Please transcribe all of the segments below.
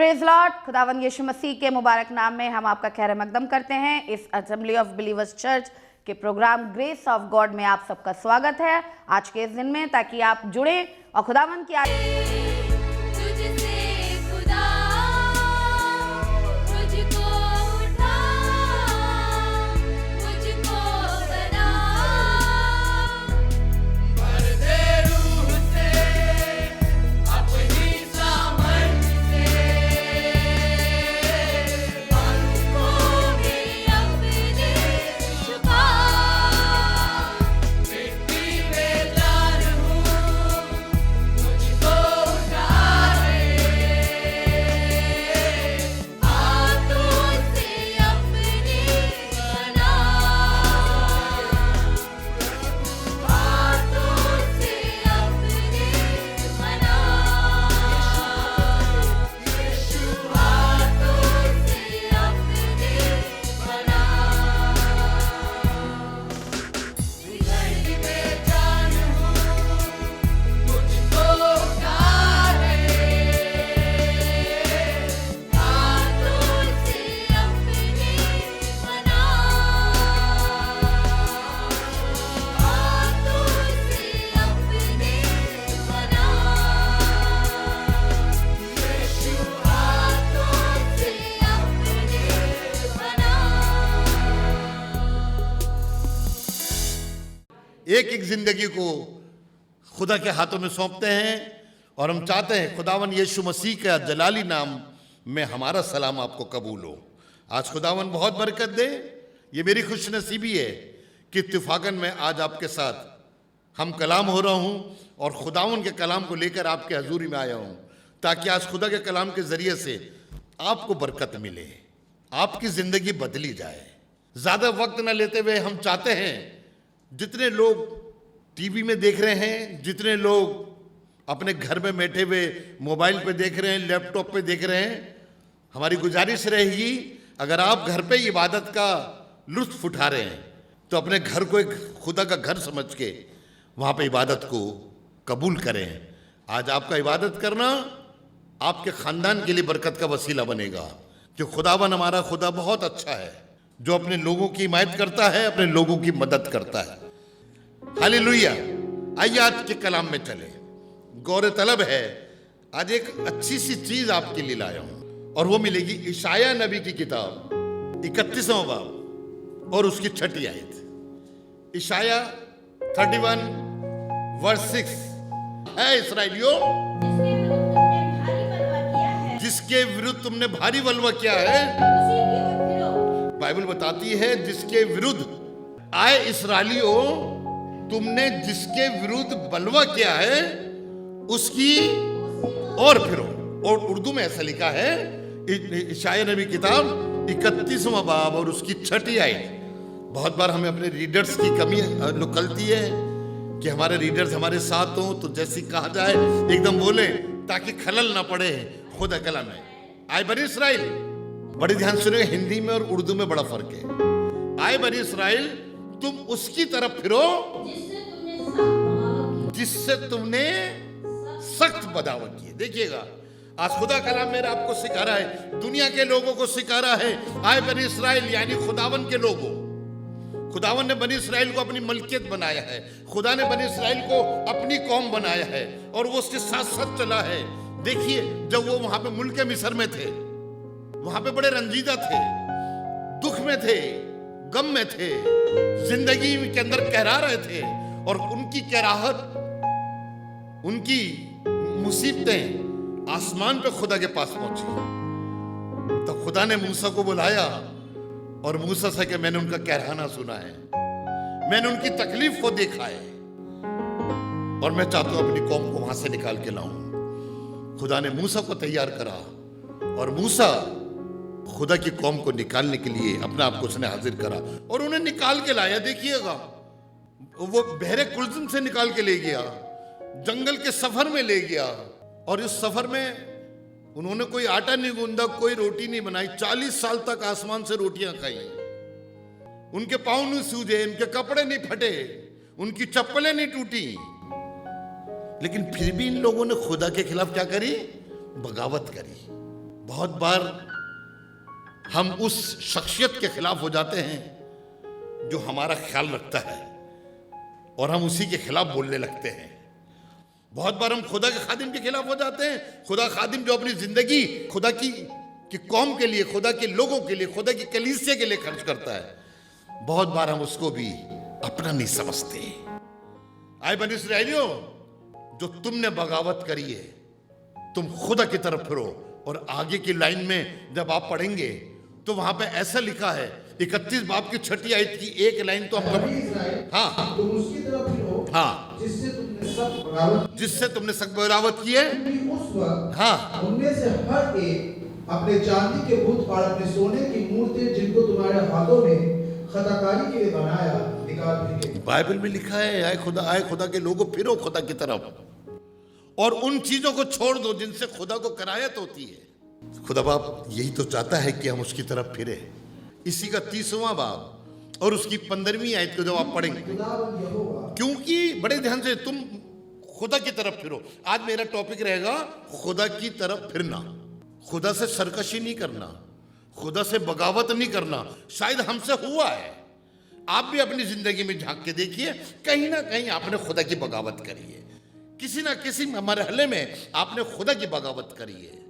Praise Lord. खुदावंद यीशु मसीह के मुबारक नाम में हम आपका खैर मकदम करते हैं। इस असेंबली ऑफ बिलीवर्स चर्च के प्रोग्राम ग्रेस ऑफ गॉड में आप सबका स्वागत है आज के इस दिन में, ताकि आप जुड़े और खुदावंद की एक एक जिंदगी को खुदा के हाथों में सौंपते हैं और हम चाहते हैं खुदावन यीशु मसीह का जलाली नाम में हमारा सलाम आपको कबूल हो। आज खुदावन बहुत बरकत दे। ये मेरी खुशनसीबी है कि इत्तिफाकन में आज आपके साथ हम कलाम हो रहा हूँ और खुदावन के कलाम को लेकर आपके हजूरी में आया हूँ, ताकि आज खुदा के कलाम के ज़रिए से आपको बरकत मिले, आपकी ज़िंदगी बदली जाए। ज़्यादा वक्त न लेते हुए हम चाहते हैं जितने लोग टीवी में देख रहे हैं, जितने लोग अपने घर में बैठे हुए मोबाइल पे देख रहे हैं, लैपटॉप पे देख रहे हैं, हमारी गुजारिश रहेगी अगर आप घर पे इबादत का लुत्फ उठा रहे हैं तो अपने घर को एक खुदा का घर समझ के वहाँ पे इबादत को कबूल करें। आज आपका इबादत करना आपके ख़ानदान के लिए बरकत का वसीला बनेगा, जो खुदावन हमारा खुदा बहुत अच्छा है, जो अपने लोगों की हिमायत करता है, अपने लोगों की मदद करता है। हालेलुया। आइए आज के कलाम में चले। गौर तलब है आज एक अच्छी सी चीज आपके लिए लाया हूं और वो मिलेगी इशाया नबी की किताब 31वां बाब और उसकी 6ठी आयत। इशाया 31 वर्स 6 है, इस्राएलियों जिसके विरुद्ध तुमने भारी बलवा किया है, बाइबल बताती है जिसके विरुद्ध आए इस्राएलियों तुमने जिसके विरुद्ध बलवा किया है उसकी और फिरो। और उर्दू में ऐसा लिखा है इशाया नबी किताब 31वां बाब और उसकी 6ठी आयत। बहुत बार हमें अपने रीडर्स की कमी निकलती है कि हमारे रीडर्स हमारे साथ हों तो जैसी कहा जाए एकदम बोले ताकि खलल ना पड़े खुदा कलाम में। आए बनी इसराइल, बड़े ध्यान सुनिएगा, हिंदी में और उर्दू में बड़ा फर्क है। आए बनी इसराइल तुम उसकी तरफ फिरो जिससे तुमने सख्त बगावत की। देखिएगा आज खुदा कलाम मेरा आपको सिखा रहा है, दुनिया के लोगों को सिखा रहा है, आए बनी इसराइल यानी खुदावन के लोगों। खुदावन ने बनी इसराइल को अपनी मलकियत बनाया है, खुदा ने बनी इसराइल को अपनी कौम बनाया है और वो उसके साथ साथ चला है। देखिए जब वो वहां पे मुल्क मिस्र में थे, वहां पे बड़े रंजीदा थे, दुख में थे, गम में थे, जिंदगी के अंदर कहरा रहे थे और उनकी कहराहट, उनकी मुसीबतें आसमान पे खुदा के पास पहुंची। तो खुदा ने मूसा को बुलाया और मूसा से कि मैंने उनका कहराना सुना है, मैंने उनकी तकलीफ को देखा है और मैं चाहता हूं अपनी कौम को वहां से निकाल के लाऊं। खुदा ने मूसा को तैयार करा और मूसा खुदा की कौम को निकालने के लिए अपने आप को उसने हाजिर करा और उन्हें निकाल के लाया। देखिएगा वो बहरे कुलजुम से निकाल के ले गया, जंगल के सफर में ले गया और इस सफर में उन्होंने कोई आटा नहीं गूंदा, कोई रोटी नहीं बनाई, 40 साल तक आसमान से रोटियां खाई। उनके पांव नहीं सूजे, उनके कपड़े नहीं फटे, उनकी चप्पलें नहीं टूटी, लेकिन फिर भी इन लोगों ने खुदा के खिलाफ क्या करी? बगावत करी। बहुत बार हम उस शख्सियत के खिलाफ हो जाते हैं जो हमारा ख्याल रखता है और हम उसी के खिलाफ बोलने लगते हैं। बहुत बार हम खुदा के खादिम के खिलाफ हो जाते हैं। खुदा खादिम जो अपनी जिंदगी खुदा की कौम के लिए, खुदा के लोगों के लिए, खुदा की कलीसिया के लिए खर्च करता है, बहुत बार हम उसको भी अपना नहीं समझते। आए बनी इस्राएलियों, जो तुमने बगावत करी है, तुम खुदा की तरफ फिरो। और आगे की लाइन में जब आप पढ़ेंगे तो वहां पे ऐसा लिखा है, 31 बाब की 6 आयत की एक लाइन तो हम हाँ, तुम उसकी तरफ फिरो, हाँ, जिससे तुमने सब बगावत की है। उस वक्त हाँ, उनमें से हर एक अपने चांदी के बुत और अपने सोने की मूर्ति जिनको तुम्हारे हाथों ने खताकारी के लिए बनाया निकाल फेंके। बाइबल में लिखा है, आए खुदा के लोगों, फिरो खुदा की तरफ और उन चीजों को छोड़ दो जिनसे खुदा को करायत होती है। खुदा बाप यही तो चाहता है कि हम उसकी तरफ फिरे। इसी का 30वां बाब और उसकी 15वीं आयत को जब आप पढ़ेंगे, क्योंकि बड़े ध्यान से तुम खुदा की तरफ फिरो। आज मेरा टॉपिक रहेगा खुदा की तरफ फिरना। खुदा से सरकशी नहीं करना, खुदा से बगावत नहीं करना। शायद हमसे हुआ है, आप भी अपनी जिंदगी में झांक के देखिए, कहीं ना कहीं आपने खुदा की बगावत करी है। किसी ना किसी मरहले में आपने खुदा की बगावत करी है।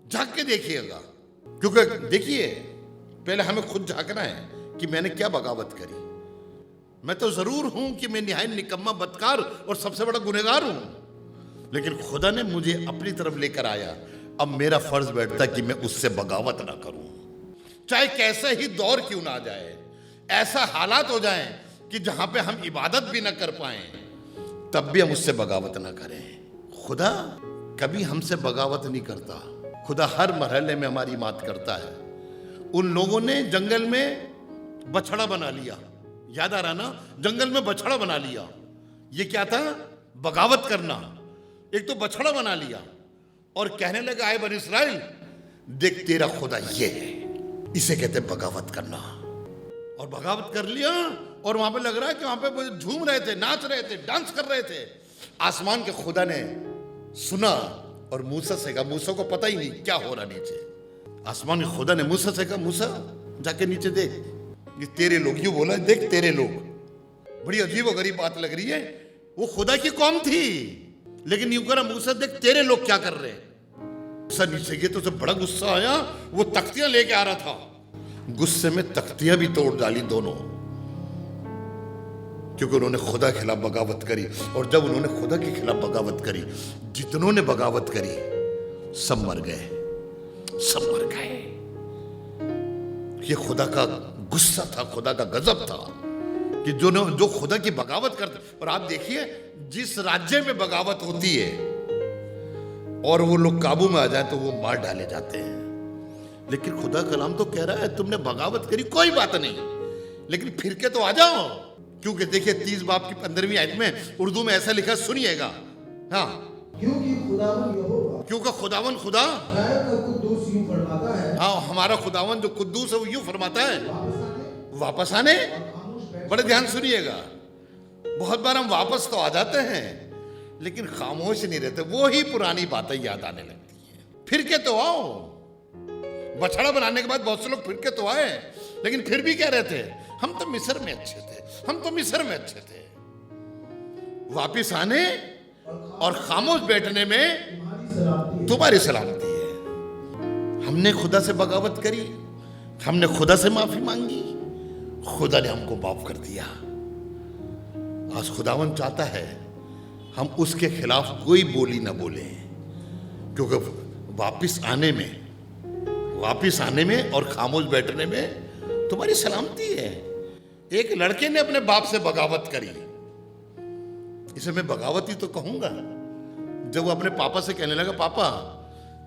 झांक के देखिएगा, क्योंकि देखिए पहले हमें खुद झांकना है कि मैंने क्या बगावत करी। मैं तो जरूर हूं कि मैं निहायत निकम्मा, बदकार और सबसे बड़ा गुनहगार हूं, लेकिन खुदा ने मुझे अपनी तरफ लेकर आया। अब मेरा फर्ज बैठता कि मैं उससे बगावत ना करूं, चाहे कैसा ही दौर क्यों ना आ जाए, ऐसा हालात हो जाएं कि जहां पे हम इबादत भी ना कर पाए, तब भी हम उससे बगावत ना करें। खुदा कभी हमसे बगावत नहीं करता। खुदा हर मरहले में हमारी बात करता है। उन लोगों ने जंगल में बछड़ा बना लिया, याद आ रहा ना, जंगल में बछड़ा बना लिया। ये क्या था? बगावत करना। एक तो बछड़ा बना लिया और कहने लगा, आए बनी इस्राएल, देख तेरा खुदा ये है। इसे कहते बगावत करना। और बगावत कर लिया और वहां पे लग रहा है कि वहां पे वो झूम रहे थे, नाच रहे थे, डांस कर रहे थे। आसमान के खुदा ने सुना और मूसा से कहा, मूसा को पता ही नहीं क्या हो रहा नीचे। आसमान के खुदा ने मूसा से कहा, मूसा जाके नीचे देख, ये तेरे लोग। यूं बोला, देख तेरे लोग। बड़ी अजीब और गरीब बात लग रही है। वो खुदा की कौम थी, लेकिन यूं करा, मूसा देख तेरे लोग क्या कर रहे हैं। मूसा नीचे गए तो उसे बड़ा गुस्सा आया। वो तख्तियां लेके आ रहा था, गुस्से में तख्तियां भी तोड़ डाली दोनों, क्योंकि उन्होंने खुदा के खिलाफ बगावत करी। और जब उन्होंने खुदा के खिलाफ बगावत करी, जितनों ने बगावत करी सब मर गए, सब मर गए। ये खुदा का गुस्सा था, खुदा का गजब था कि जो खुदा की बगावत करते। और आप देखिए, जिस राज्य में बगावत होती है और वो लोग काबू में आ जाए तो वो मार डाले जाते हैं। लेकिन खुदा कलाम तो कह रहा है, तुमने बगावत करी कोई बात नहीं, लेकिन फिर के तो आ जाओ। क्योंकि देखिए 30 बाब की 15वीं आयत में उर्दू में ऐसा लिखा, सुनिएगा। हाँ, क्योंकि खुदावन खुदा कुद्दूस यूं फरमाता है, हाँ, हमारा खुदावन जो कुद्दूस है वो यूं फरमाता है, वापस आने। बड़े ध्यान सुनिएगा। बहुत बार हम वापस तो आ जाते हैं, लेकिन खामोश नहीं रहते। वो ही पुरानी बातें याद आने लगती हैं। फिर के तो आओ। बछड़ा बनाने के बाद बहुत से लोग फिर के तो आए, लेकिन फिर भी कह रहे थे, हम तो मिस्र में अच्छे थे, हम तो मिस्र में अच्छे थे। वापिस आने और खामोश बैठने में तुम्हारी सलामती है। हमने खुदा से बगावत करी, हमने खुदा से माफी मांगी, खुदा ने हमको माफ कर दिया। आज खुदावन चाहता है हम उसके खिलाफ कोई बोली ना बोले, क्योंकि वापिस आने में और खामोश बैठने में तुम्हारी सलामती है। एक लड़के ने अपने बाप से बगावत करी, इसे मैं बगावत ही तो कहूंगा। जब वो अपने पापा से कहने लगा, पापा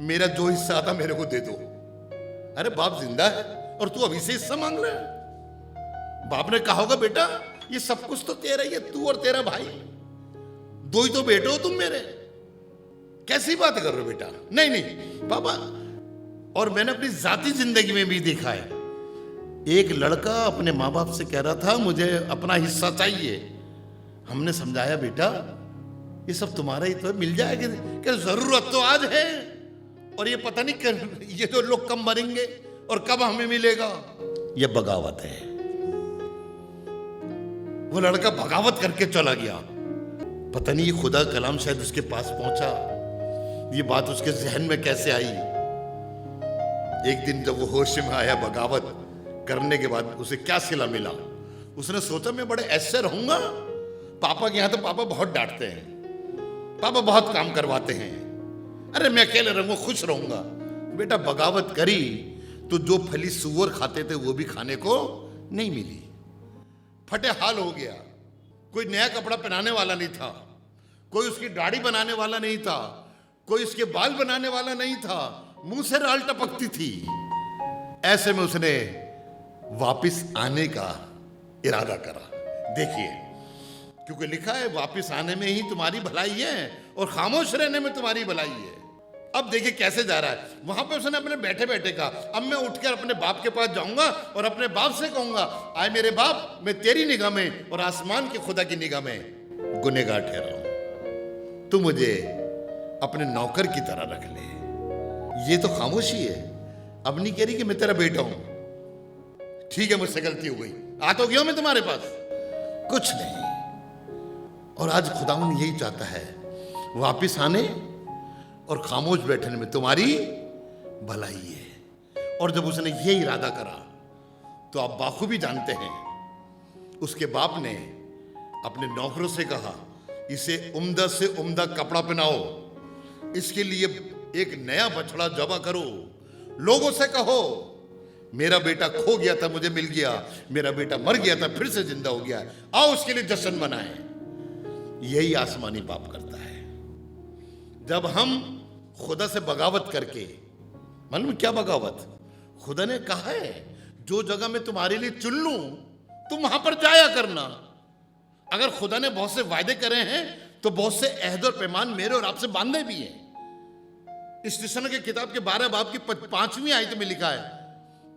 मेरा जो हिस्सा आता मेरे को दे दो। अरे बाप जिंदा है और तू अभी से हिस्सा मांग रहा है। बाप ने कहा होगा, बेटा ये सब कुछ तो तेरा ही है, तू और तेरा भाई, दो ही तो बेटे हो तुम मेरे, कैसी बात कर रहे हो बेटा। नहीं नहीं पापा। और मैंने अपनी जाती जिंदगी में भी देखा है, एक लड़का अपने माँ बाप से कह रहा था, मुझे अपना हिस्सा चाहिए। हमने समझाया, बेटा ये सब तुम्हारा ही तो है, मिल जाएगा। क्या जरूरत तो आज है और ये पता नहीं ये तो लोग कब मरेंगे और कब हमें मिलेगा। ये बगावत है। वो लड़का बगावत करके चला गया। पता नहीं ये खुदा कलाम शायद उसके पास पहुंचा, ये बात उसके जहन में कैसे आई। एक दिन जब वो होश में आया बगावत करने के बाद, उसे क्या सिला मिला। उसने सोचा मैं बड़े ऐसे रहूंगा, पापा के यहां तो पापा बहुत डांटते हैं, पापा बहुत काम करवाते हैं, अरे मैं अकेले रहूंगा, खुश रहूंगा। बेटा बगावत करी तो जो फली सुअर खाते थे वो भी खाने को नहीं मिली। फटे हाल हो गया। कोई नया कपड़ा पहनाने वाला नहीं था, कोई उसकी दाढ़ी बनाने वाला नहीं था, कोई उसके बाल बनाने वाला नहीं था, मुंह से राल टपकती थी। ऐसे में उसने वापिस आने का इरादा करा। देखिए, क्योंकि लिखा है वापिस आने में ही तुम्हारी भलाई है और खामोश रहने में तुम्हारी भलाई है। अब देखिए कैसे जा रहा है। वहां पे उसने अपने बैठे बैठे कहा, अब मैं उठकर अपने बाप के पास जाऊंगा और अपने बाप से कहूंगा, आए मेरे बाप, मैं तेरी निगाह में और आसमान के खुदा की निगाह में गुनहगार ठहरा हूं, तू मुझे अपने नौकर की तरह रख ले। ये तो खामोशी है। अब नहीं कह रही कि मैं तेरा बेटा हूं, ठीक है मुझसे गलती हो गई, आ तो गया मैं तुम्हारे पास, कुछ नहीं। और आज खुदावन यही चाहता है, वापिस आने और खामोश बैठने में तुम्हारी भलाई है। और जब उसने ये इरादा करा तो आप बाखूबी जानते हैं, उसके बाप ने अपने नौकरों से कहा, इसे उम्दा से उम्दा कपड़ा पहनाओ, इसके लिए एक नया बछड़ा जबा करो, लोगों से कहो मेरा बेटा खो गया था मुझे मिल गया, मेरा बेटा मर गया था फिर से जिंदा हो गया, आओ उसके लिए जश्न मनाएं। यही आसमानी बाप करता है। जब हम खुदा से बगावत करके, मालूम क्या बगावत, खुदा ने कहा है जो जगह मैं तुम्हारे लिए चुन लूं तुम वहां पर जाया करना। अगर खुदा ने बहुत से वायदे करे हैं तो बहुत से अहद और पैमान मेरे और आपसे बांधे भी हैं। स्टेशन की किताब के 12 बाब की 5वीं आयत में लिखा है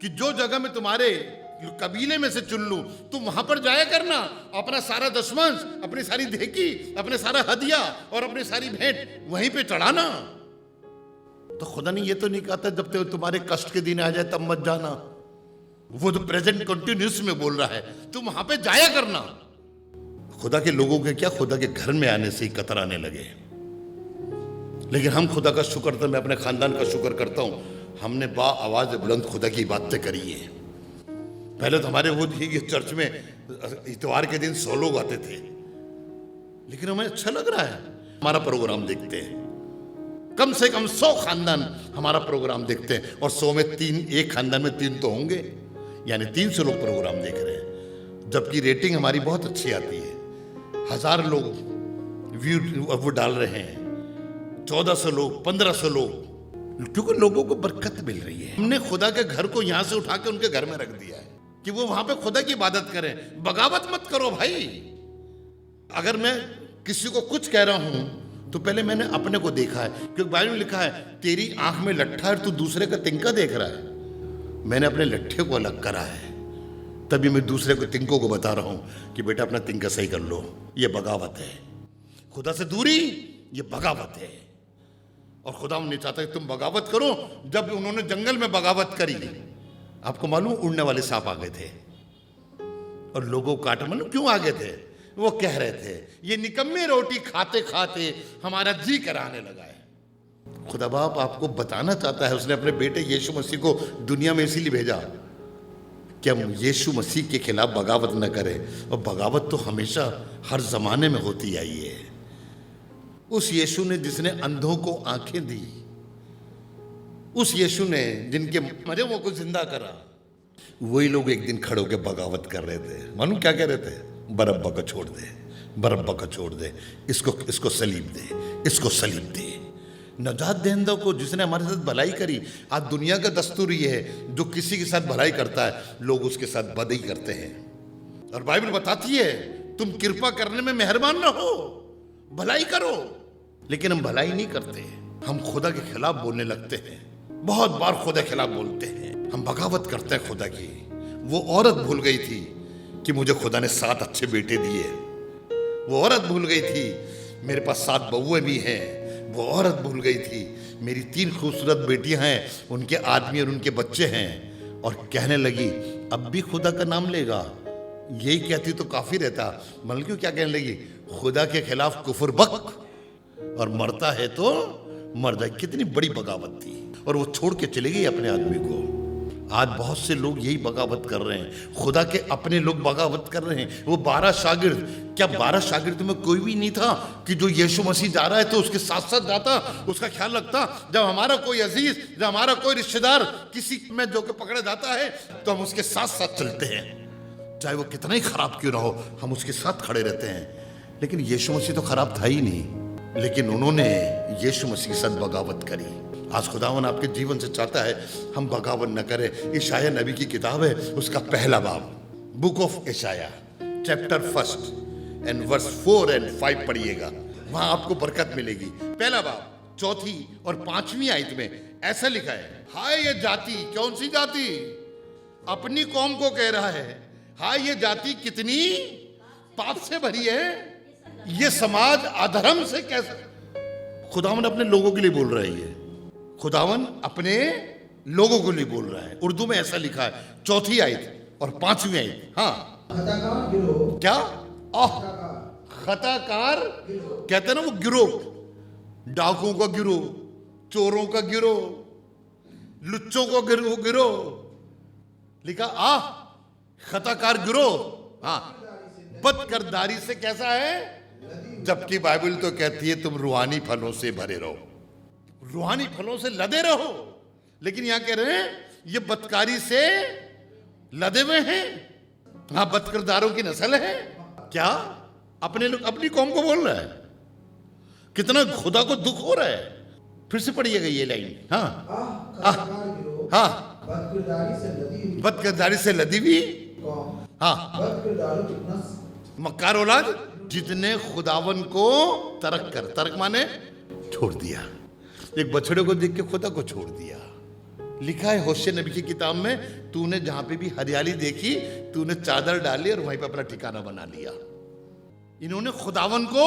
कि जो जगह मैं तुम्हारे कबीले में से चुन लूं तुम वहां पर जाया करना, अपना सारा दशमांश, अपनी सारी धेकी, अपने सारा हदिया और अपनी सारी भेंट वहीं पे चढ़ाना। तो खुदा ने ये तो नहीं कहा था जब तक तुम्हारे कष्ट के दिन आ जाए तब मत जाना। वो तो प्रेजेंट कंटिन्यूस में बोल रहा है, तुम वहां पे जाया करना। खुदा के लोगों के क्या, खुदा के घर में आने से ही कतराने लगे। लेकिन हम खुदा का शुक्र, तो मैं अपने खानदान का शुक्र करता हूं, हमने बा आवाज बुलंद खुदा की बातें करी है। पहले तो हमारे वो थी कि चर्च में इतवार के दिन 100 लोग आते थे, लेकिन हमें अच्छा लग रहा है हमारा प्रोग्राम देखते हैं। कम से कम 100 खानदान हमारा प्रोग्राम देखते हैं और 100 में 3, एक खानदान में 3 तो होंगे, यानी 300 लोग प्रोग्राम देख रहे हैं। जबकि रेटिंग हमारी बहुत अच्छी आती है, 1000 लोग व्यू वो डाल रहे हैं, 1400 लोग, 1500 लोग, क्योंकि लोगों को बरकत मिल रही है। हमने खुदा के घर को यहां से उठा के उनके घर में रख दिया है कि वो वहां पे खुदा की इबादत करें। बगावत मत करो भाई। अगर मैं किसी को कुछ कह रहा हूं तो पहले मैंने अपने को देखा है, क्योंकि बाइबल में लिखा है तेरी आंख में लट्ठा है, तू दूसरे का तिनका देख रहा है। मैंने अपने लट्ठे को अलग करा है, तभी मैं दूसरे को तिनकों को बता रहा हूं कि बेटा अपना तिनका सही कर लो। ये बगावत है। खुदा से दूरी ये बगावत है। और खुदा नहीं चाहता कि तुम बगावत करो। जब उन्होंने जंगल में बगावत करी, आपको मालूम उड़ने वाले सांप आ गए थे और लोगों को काटा। मालूम क्यों आ गए थे? वो कह रहे थे ये निकम्मी रोटी खाते खाते हमारा जी कराने लगा है। खुदा बाप आपको बताना चाहता है, उसने अपने बेटे यीशु मसीह को दुनिया में इसीलिए भेजा कि हम यीशु मसीह के खिलाफ बगावत न करें। और बगावत तो हमेशा हर जमाने में होती आई है। उस यीशु ने जिसने अंधों को आंखें दी, उस यीशु ने जिनके मरे हुओं को जिंदा करा, वही लोग एक दिन खड़े होकर बगावत कर रहे थे। मालूम क्या कह रहे थे? बरअब्बा को छोड़ दे, बरअब्बा को छोड़ दे, इसको सलीब दे, इसको सलीब दे। नजात दहिंदा को जिसने हमारे साथ भलाई करी। आज दुनिया का दस्तूर ये है, जो किसी के साथ भलाई करता है लोग उसके साथ बदई करते हैं। और बाइबल बताती है तुम कृपा करने में मेहरबान रहो, भलाई करो। लेकिन हम भलाई नहीं करते, हम खुदा के खिलाफ बोलने लगते हैं। बहुत बार खुदा के खिलाफ बोलते हैं, हम बगावत करते हैं खुदा की। वो औरत भूल गई थी कि मुझे खुदा ने 7 अच्छे बेटे दिए। वो औरत भूल गई थी मेरे पास 7 बहुएं भी हैं, वो औरत भूल गई थी मेरी 3 खूबसूरत बेटियां हैं, उनके आदमी और उनके बच्चे हैं, और कहने लगी अब भी खुदा का नाम लेगा। यही कहती तो काफी रहता, बल्कि क्या कहने लगी, खुदा के खिलाफ कुफर बक, और मरता है तो मर जाए। कितनी बड़ी बगावत थी, और वो छोड़ के चले गई अपने आदमी को। आज बहुत से लोग यही बगावत कर रहे हैं, खुदा के अपने लोग बगावत कर रहे हैं। वो 12 शागिर्द, क्या 12 शागिर्द में कोई भी नहीं था कि जो यीशु मसीह जा रहा है तो उसके साथ साथ जाता, उसका ख्याल रखता? जब हमारा कोई अजीज, जब हमारा कोई रिश्तेदार किसी में जो के पकड़ा जाता है तो हम उसके साथ साथ चलते हैं, चाहे वो कितना ही खराब क्यों ना हो, हम उसके साथ खड़े रहते हैं। लेकिन यीशु मसीह तो खराब था ही नहीं, लेकिन उन्होंने यीशु मसीह के साथ बगावत करी। आज खुदावन आपके जीवन से चाहता है हम बगावत न करें। इशाया नबी की किताब है, उसका पहला बाब, book of Isaiah chapter 1 and verse 4 and 5 पढ़िएगा, वहां आपको बरकत मिलेगी। पहला बाब 4 और 5वीं आयत में ऐसा लिखा है, हाय ये जाति, कौन सी जाति? अपनी कौम को कह रहा है, हाय ये जाति कितनी पाप से भरी है, ये समाज अधर्म से कैसे। खुदावन अपने लोगों के लिए बोल रहा है, ये खुदावन अपने लोगों के लिए बोल रहा है। उर्दू में ऐसा लिखा है 4 आयत और 5वीं आयत। हाँ, खताकार गिरोह, क्या? खताकार कहते हैं ना, वो गिरोह, डाकुओं का गिरोह, चोरों का गिरोह, लुच्चों का गिरोह लिखा खताकार गिरोह। हाँ, बदकिरदारी से कैसा है, जबकि बाइबल तो कहती है तुम रूहानी फलों से भरे रहो, रूहानी फलों से लदे रहो। लेकिन यहां कह रहे हैं ये बदकारी से लदे हुए हैं। हाँ, बदकिरदारों की नस्ल है। क्या अपने लोग अपनी कौम को बोल रहा है? कितना खुदा को दुख हो रहा है। फिर से पढ़िएगा ये लाइन। हाँ खताकार गिरोह, हाँ, बदकिरदारी से लदी हुई कौम, हाँ, बदकिरदारों की नस्ल, मक्कार औलाद, जितने खुदावन को तरक माने छोड़ दिया। एक बछड़े को देख के खुदा को छोड़ दिया। लिखा है होशे नबी की किताब में, तूने जहां पे भी हरियाली देखी तूने चादर डाली और वहीं पे अपना ठिकाना बना लिया। इन्होंने खुदावन को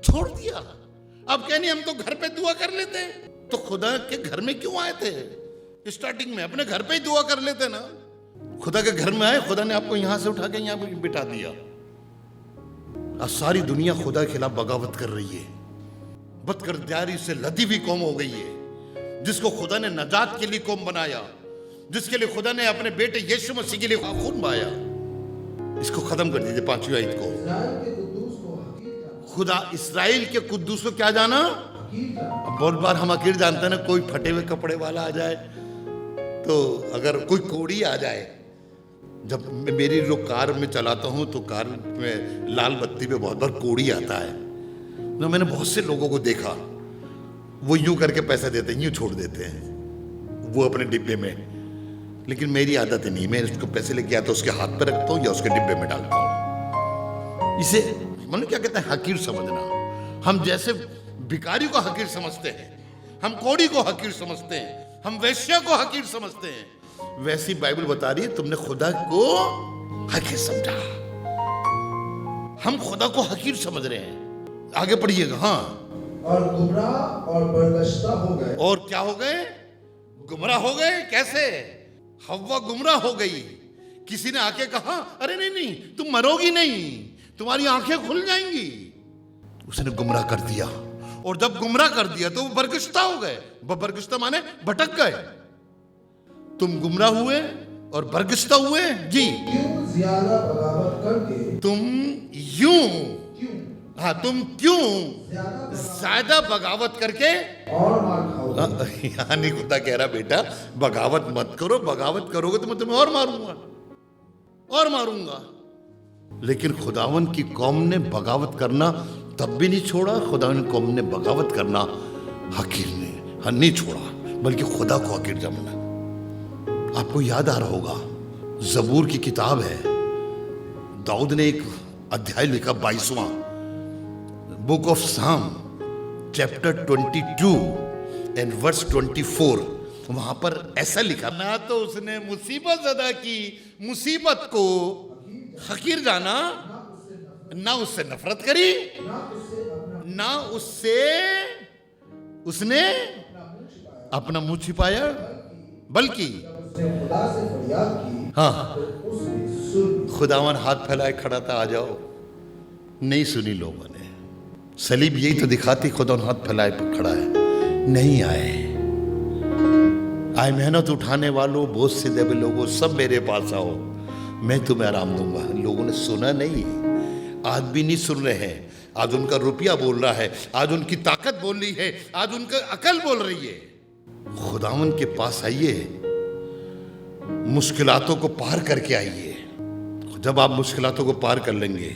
छोड़ दिया। अब कहनी हम तो घर पे दुआ कर लेते हैं, तो खुदा के घर में क्यों आए थे? स्टार्टिंग में अपने घर पे ही दुआ कर लेते ना। खुदा के घर में आए, खुदा ने आपको यहां से उठा के यहां पे बिठा दिया। आज सारी दुनिया खुदा के खिलाफ बगावत कर रही है, बदकिरदारी से लदी हुई कौम हो गई है। जिसको खुदा ने नजात के लिए कौम बनाया, जिसके लिए खुदा ने अपने बेटे यीशु मसीह के लिए खून बहाया, इसको खत्म कर दीजिए। 5वीं आयत को, खुदा इस्राएल के कुद्दूस को क्या जाना? अब बहुत बार हम हकीर जानते हैं ना, कोई फटे हुए कपड़े वाला आ जाए, तो अगर कोई कोड़ी आ जाए, जब मेरी जो कार में चलाता हूं तो कार में लाल बत्ती पे बहुत बार कोड़ी आता है, तो मैंने बहुत से लोगों को देखा, वो यूं करके पैसा देते हैं, यूं छोड़ देते हैं वो अपने डिब्बे में। लेकिन मेरी आदत नहीं, मैं उसको पैसे लेके आता उसके हाथ पे रखता हूँ या उसके डिब्बे में डालता हूँ। इसे मतलब क्या कहते हैं, हकीर समझना। हम जैसे भिखारी को हकीर समझते हैं, हम कोड़ी को हकीर समझते हैं, हम वैश्या को हकीर समझते हैं, वैसी बाइबल बता रही है तुमने खुदा को हकीर समझा। हम खुदा को हकीर समझ रहे हैं। आगे पढ़िएगा। हाँ, और गुमराह और बरगश्ता हो गए। और क्या हो गए? गुमराह हो गए। कैसे? हव्वा गुमराह हो गई। किसी ने आके कहा अरे नहीं नहीं तुम मरोगी नहीं, तुम्हारी आंखें खुल जाएंगी। उसने गुमराह कर दिया, और जब गुमराह कर दिया तो वो बरगश्ता हो गए। बरगश्ता माने भटक गए। तुम गुमराह हुए और बरगश्ता हुए जी। क्यों ज्यादा बगावत करके, तुम क्यों ज्यादा बगावत करके और मार खाओगे। यानी खुदा कह रहा बेटा बगावत मत करो, बगावत करोगे तो मैं तुम्हें और मारूंगा। लेकिन खुदावन की कौम ने बगावत करना तब भी नहीं छोड़ा। खुदावन की कौम ने बगावत करना हकीर ने नहीं छोड़ा, बल्कि खुदा को हकीर समझा। आपको याद आ रहा होगा, जबूर की किताब है, दाऊद ने एक अध्याय लिखा 22वां, बुक ऑफ साम चैप्टर 22 एंड वर्स 24। वहां पर ऐसा लिखा, ना तो उसने मुसीबत ज़दा की, मुसीबत को हकीर जाना, ना उससे नफरत करी, ना उससे उसने अपना मुंह छिपाया, बल्कि उसने खुदा से फरियाद की हाँ, तो उसने सुन खुदावन हाथ फैलाए खड़ा था, आ जाओ। नहीं सुनी लोगों ने। सलीब यही तो दिखाती, खुदावन हाथ फैलाए खड़ा है। नहीं आए। आए मेहनत उठाने वालों, बोझ से दबे लोगों, सब मेरे पास आओ, मैं तुम्हें आराम दूंगा। लोगों ने सुना नहीं, आज भी नहीं सुन रहे हैं। आज उनका रुपया बोल रहा है, आज उनकी ताकत बोल रही है, आज उनका अकल बोल रही है। खुदावन के पास आइए, मुश्किलातों को पार करके आइए। जब आप मुश्किलातों को पार कर लेंगे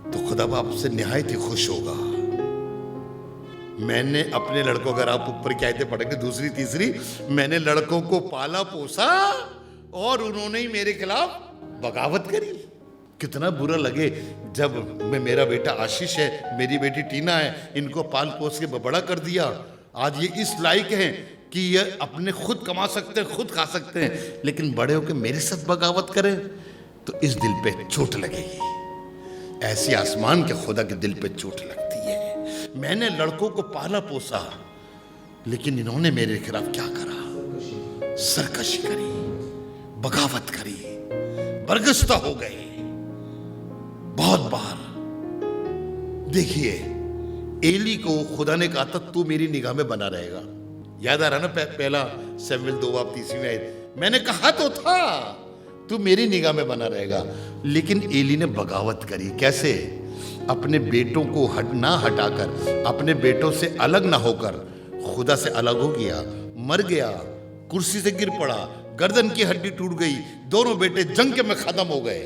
तो खुदा आपसे निहायत ही खुश होगा। मैंने अपने लड़कों, अगर आप ऊपर की आयतें पढ़ेंगे दूसरी तीसरी, मैंने लड़कों को पाला पोसा और उन्होंने ही मेरे खिलाफ बगावत करी। कितना बुरा लगे जब मेरा बेटा आशीष है, मेरी बेटी टीना है, इनको पाल पोस के बड़ा कर दिया। आज ये इस लायक हैं कि ये अपने खुद कमा सकते हैं, खुद खा सकते हैं, लेकिन बड़े होकर मेरे साथ बगावत करें तो इस दिल पे चोट लगेगी। ऐसी आसमान के खुदा के दिल पे चोट लगती है। मैंने लड़कों को पाला पोसा, लेकिन इन्होंने मेरे खिलाफ क्या करा? सरकशी करी, बगावत करी, बरगश्ता हो गए। बहुत बार देखिए, एली को खुदा ने कहा था तू मेरी निगाह में बना रहेगा। याद आ रहा ना पहला शमूएल 2:30 में, मैंने कहा तो था तू मेरी निगाह में बना रहेगा। लेकिन एली ने बगावत करी। कैसे? अपने बेटों को ना हटाकर, अपने बेटों से अलग ना होकर खुदा से अलग हो गया, मर गया, कुर्सी से गिर पड़ा, गर्दन की हड्डी टूट गई, दोनों बेटे जंग में खत्म हो गए,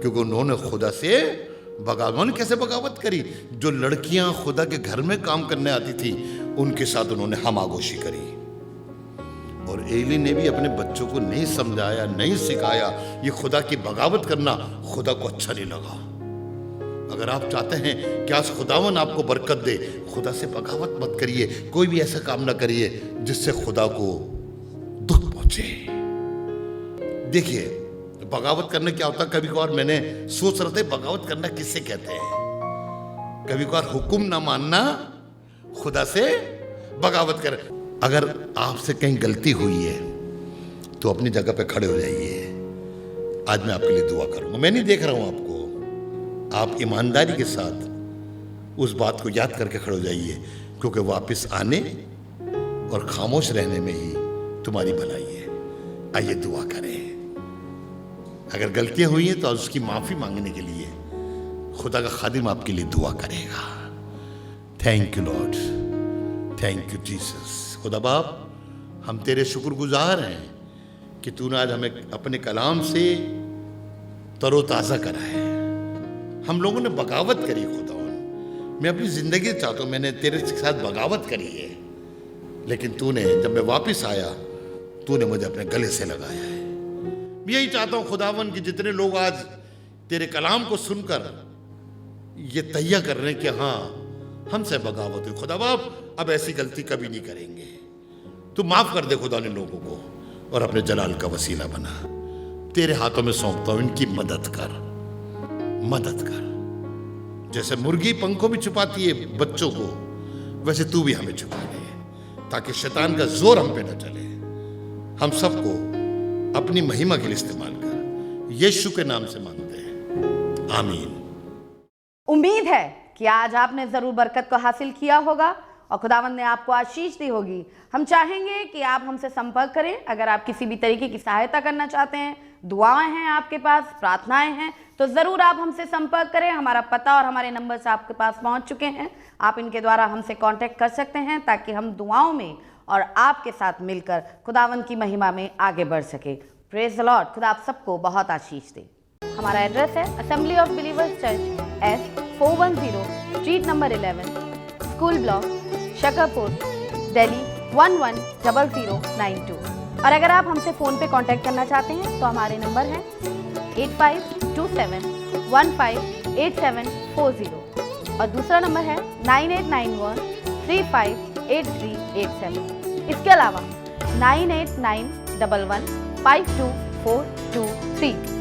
क्योंकि उन्होंने खुदा से बगावत। कैसे बगावत करी? जो लड़कियां खुदा के घर में काम करने आती थी उनके साथ उन्होंने हमागोशी करी। और एली ने भी अपने बच्चों को नहीं समझाया, नहीं सिखाया। ये खुदा की बगावत करना खुदा को अच्छा नहीं लगा। अगर आप चाहते हैं कि आज खुदावन आपको बरकत दे, खुदा से बगावत मत करिए। कोई भी ऐसा काम ना करिए जिससे खुदा को दुख पहुंचे। देखिए, बगावत करना क्या होता है? कभी कभार मैंने सोच रहा था बगावत करना किससे कहते हैं। कभी कभार हुक्म ना मानना, खुदा से बगावत कर। अगर आपसे कहीं गलती हुई है तो अपनी जगह पे खड़े हो जाइए। आज मैं आपके लिए दुआ करूंगा। मैं नहीं देख रहा हूं आपको। आप ईमानदारी के साथ उस बात को याद करके खड़े हो जाइए, क्योंकि वापस आने और खामोश रहने में ही तुम्हारी भलाई है। आइए दुआ करें। अगर गलतियां हुई हैं तो उसकी माफी मांगने के लिए खुदा का खादिम आपके लिए दुआ करेगा। Thank you Lord, thank you Jesus. खुदा बाप, हम तेरे शुक्रगुजार हैं कि तूने आज हमें अपने कलाम से तरोताज़ा करा है। हम लोगों ने बगावत करी खुदा। मैं अपनी ज़िंदगी चाहता हूँ, मैंने तेरे साथ बगावत करी है, लेकिन तूने, जब मैं वापस आया, तूने मुझे अपने गले से लगाया है। मैं यही चाहता हूँ खुदावन कि जितने लोग आज तेरे कलाम को सुनकर ये तैयार कर रहे हैं कि हाँ हमसे बगावत हुई, खुदा बाप अब ऐसी गलती कभी नहीं करेंगे। तू माफ कर दे खुदा ने लोगों को और अपने जलाल का वसीला बना। तेरे हाथों में सौंपता हूं, इनकी मदद कर, मदद कर। जैसे मुर्गी पंखों में छुपाती है बच्चों को, वैसे तू भी हमें छुपा ले, ताकि शैतान का जोर हम पे न चले। हम सबको अपनी महिमा के लिए इस्तेमाल कर, यीशु के नाम से मांगते हैं, आमीन। उम्मीद है कि आज आपने जरूर बरकत को हासिल किया होगा और खुदावंद ने आपको आशीष दी होगी। हम चाहेंगे कि आप हमसे संपर्क करें। अगर आप किसी भी तरीके की सहायता करना चाहते हैं, दुआएं हैं आपके पास, प्रार्थनाएं हैं, तो ज़रूर आप हमसे संपर्क करें। हमारा पता और हमारे नंबर्स आपके पास पहुंच चुके हैं। आप इनके द्वारा हमसे कांटेक्ट कर सकते हैं ताकि हम दुआओं में और आपके साथ मिलकर खुदावंद की महिमा में आगे बढ़ सके। Praise the Lord. खुदा आप सबको बहुत आशीष दे। हमारा एड्रेस है assembly of believers church, S410 street number 11, school block, Shakarpur, Delhi 110092। और अगर आप हमसे फ़ोन पे कांटेक्ट करना चाहते हैं तो हमारे नंबर हैं 8527158740 और दूसरा नंबर है 9891358387। इसके अलावा 9891152423